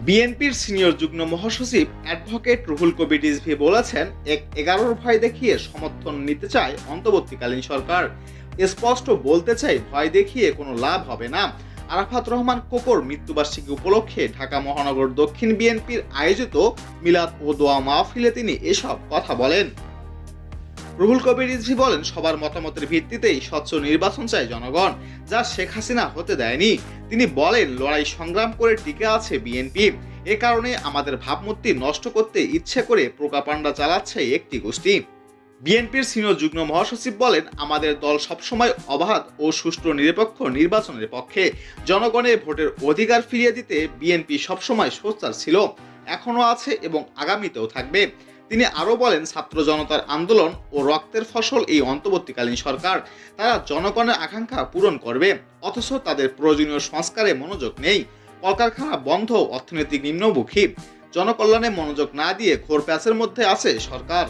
বিএনপির সিনিয়র যুগ্ম মহাসচিব অ্যাডভোকেট রুহুল কবির রিজভী বলেছেন, ১/১১ ভয় দেখিয়ে সমর্থন নিতে চায় অন্তর্বর্তীকালীন সরকার। স্পষ্ট বলতে চাই, ভয় দেখিয়ে কোনো লাভ হবে না। আরাফাত রহমান কোকোর মৃত্যুবার্ষিকী উপলক্ষে ঢাকা মহানগর দক্ষিণ বিএনপির আয়োজিত মিলাদ ও দোয়া মাহফিলে তিনি এসব কথা বলেন। রুহুল কবির রিজভী বলেন, সবার মতামতের ভিত্তিতেই স্বচ্ছ নির্বাচন চায় জনগণ, যা শেখ হাসিনা হতে দেয়নি। তিনি বলেন, লড়াই সংগ্রাম করে টিকে আছে বিএনপি। এ কারণে আমাদের ভাবমূর্তি নষ্ট করতে ইচ্ছে করে প্রোপাগান্ডা চালাচ্ছে একটি গোষ্ঠী। বিএনপির সিনিয়র যুগ্ম মহাসচিব বলেন, আমাদের দল সবসময় অবাধ ও সুষ্ঠু নিরপেক্ষ নির্বাচনের পক্ষে। জনগণের ভোটের অধিকার ফিরিয়ে দিতে বিএনপি সবসময় সোচ্চার ছিল, এখনো আছে এবং আগামীতেও থাকবে। তিনি আরও বলেন, ছাত্র জনতার আন্দোলন ও রক্তের ফসল এই অন্তর্বর্তীকালীন সরকার। তারা জনগণের আকাঙ্ক্ষা পূরণ করবে, অথচ তাদের প্রয়োজনীয় সংস্কারে মনোযোগ নেই। কলকারখানা বন্ধ, অর্থনৈতিক নিম্নমুখী, জনকল্যাণে মনোযোগ না দিয়ে ঘোর প্যাচের মধ্যে আছে সরকার।